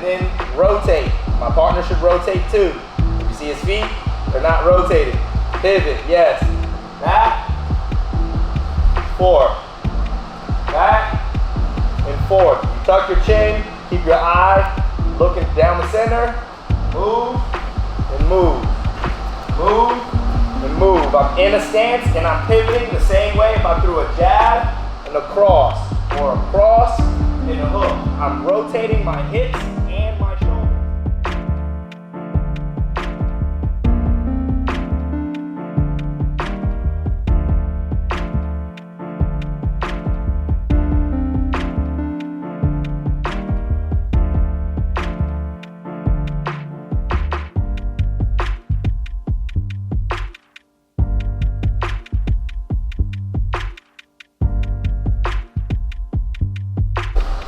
then rotate. My partner should rotate too. If you see his feet, they're not rotated. Pivot, yes. Back, forth. Back, and forth. You tuck your chin, keep your eye looking down the center. Move, and move. Move, and move. I'm in a stance and I'm pivoting the same way if I threw a jab and a cross, or a cross and a hook. I'm rotating my hips and my shoulders.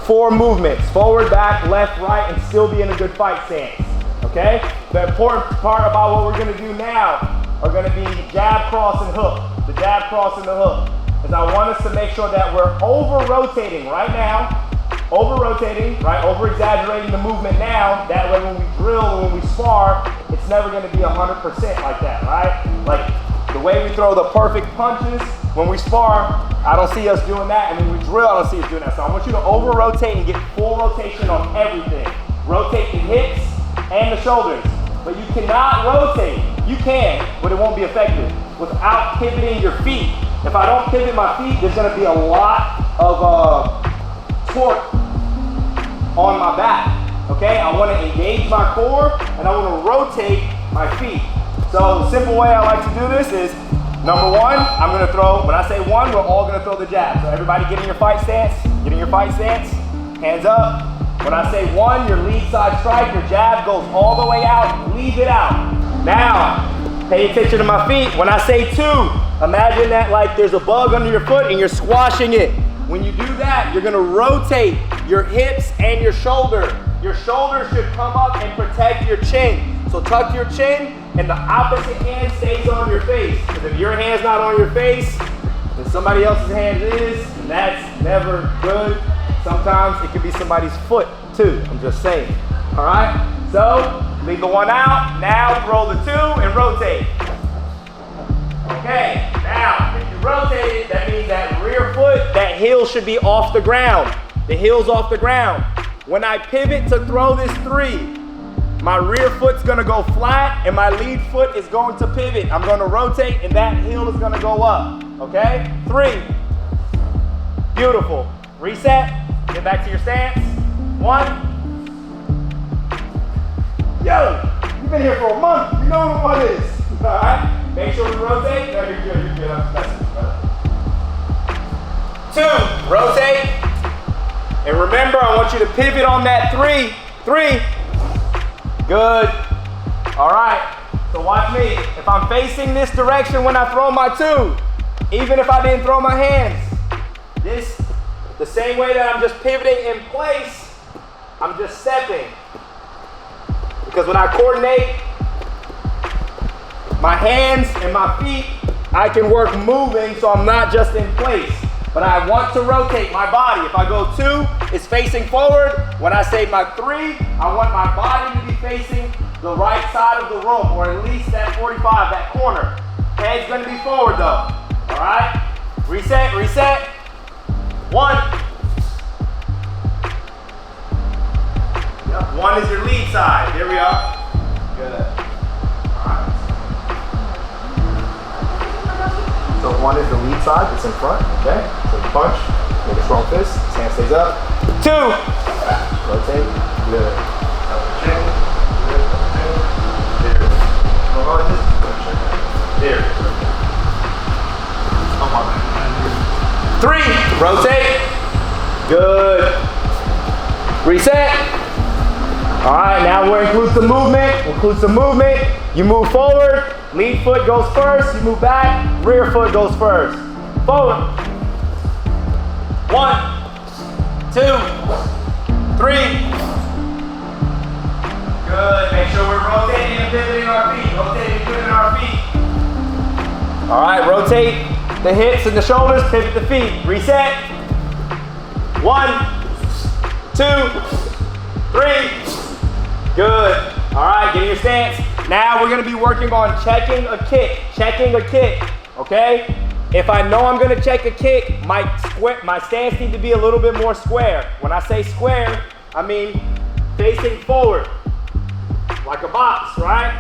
Four movements, forward, back, left, right, and still be in a good fight stance, okay? The important part about what we're gonna do now are gonna be jab, cross, and hook. The jab, cross, and the hook. Because I want us to make sure that we're over-rotating right now, over-rotating, right? Over-exaggerating the movement now. That way when we drill, when we spar, it's never gonna be 100% like that, right? Like the way we throw the perfect punches, when we spar, I don't see us doing that, and when we drill, I don't see us doing that. So I want you to over-rotate and get full rotation on everything. Rotate the hips and the shoulders, but you cannot rotate. You can, but it won't be effective without pivoting your feet. If I don't pivot my feet, there's gonna be a lot of torque on my back, okay? I wanna engage my core, and I wanna rotate my feet. So the simple way I like to do this is, number one, I'm gonna throw, when I say one, we're all gonna throw the jab. So everybody get in your fight stance, hands up. When I say one, your lead side strike, your jab goes all the way out, leave it out. Now, pay attention to my feet. When I say two, imagine that like there's a bug under your foot and you're squashing it. When you do that, you're gonna rotate your hips and your shoulder. Your shoulder should come up and protect your chin. So tuck your chin, and the opposite hand stays on your face. Because if your hand's not on your face, then somebody else's hand is, and that's never good. Sometimes it could be somebody's foot too, I'm just saying. All right, so leave the one out. Now throw the two and rotate. Okay, now if you rotate it, that means that rear foot, that heel should be off the ground. The heel's off the ground. When I pivot to throw this three, my rear foot's gonna go flat and my lead foot is going to pivot. I'm gonna rotate and that heel is gonna go up, okay? Three, beautiful. Reset, get back to your stance. One. Yo, you've been here for a month, you know what one is. All right, make sure we rotate. No, you're good, you're good. Two, rotate. And remember, I want you to pivot on that three. Three. Good. All right, so watch me. If I'm facing this direction when I throw my two, even if I didn't throw my hands, this, the same way that I'm just pivoting in place, I'm just stepping. Because when I coordinate my hands and my feet, I can work moving so I'm not just in place. But I want to rotate my body. If I go two, it's facing forward. When I say my three, I want my body to be facing the right side of the room, or at least that 45, that corner. Head's gonna be forward though. All right? Reset, reset. One. Yep, one is your lead side. Here we are. Good. All right. So one is the lead side, it's in front, okay? So you punch, make a strong fist, hand stays up. Two! Rotate, good. Chin, good, there. There. Come on. Three, rotate, good. Reset. All right, now we'll include some movement. You move forward, lead foot goes first, you move back, rear foot goes first. Forward. One, two, three. Good, make sure we're rotating and pivoting our feet, rotating and pivoting our feet. All right, rotate the hips and the shoulders, pivot the feet. Reset. One, two, three. Good. All right, get in your stance. Now we're gonna be working on checking a kick, okay? If I know I'm gonna check a kick, my stance needs to be a little bit more square. When I say square, I mean facing forward, like a box, right?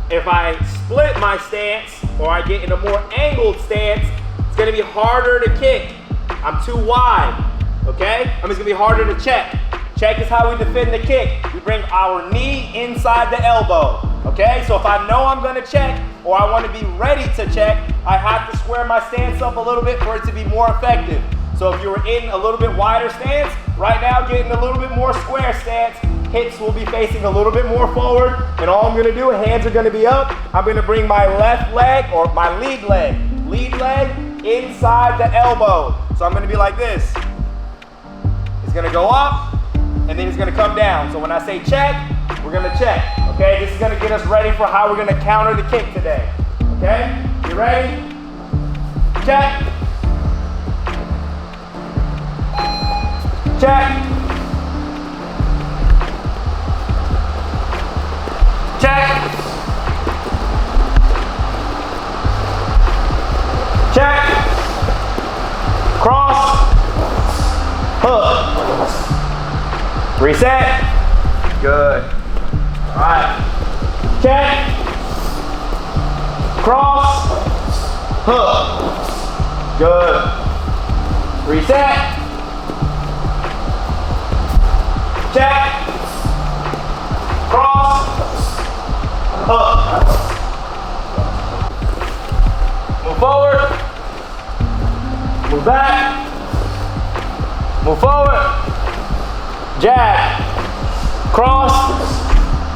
If I split my stance, or I get in a more angled stance, it's gonna be harder to kick. I'm too wide, okay? It's gonna be harder to check. Check is how we defend the kick. We bring our knee inside the elbow, okay? So if I know I'm gonna check, or I wanna be ready to check, I have to square my stance up a little bit for it to be more effective. So if you were in a little bit wider stance, right now getting a little bit more square stance, hips will be facing a little bit more forward, and all I'm gonna do, hands are gonna be up, I'm gonna bring my left leg, or my lead leg inside the elbow. So I'm gonna be like this. It's gonna go up, and then it's gonna come down. So when I say check, we're gonna check, okay? This is gonna get us ready for how we're gonna counter the kick today, okay? You ready? Check. Check. Check. Check. Cross. Hook. Reset. Good. All right. Check. Cross. Hook. Good. Reset. Check. Cross. Hook. Move forward. Move back. Move forward. Jab. Cross.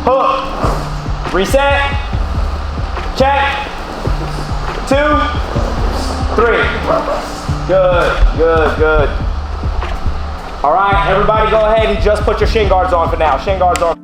Hook. Reset. Check. 2, 3. Good, good, good. All right, everybody go ahead and just put your shin guards on for now. Shin guards on.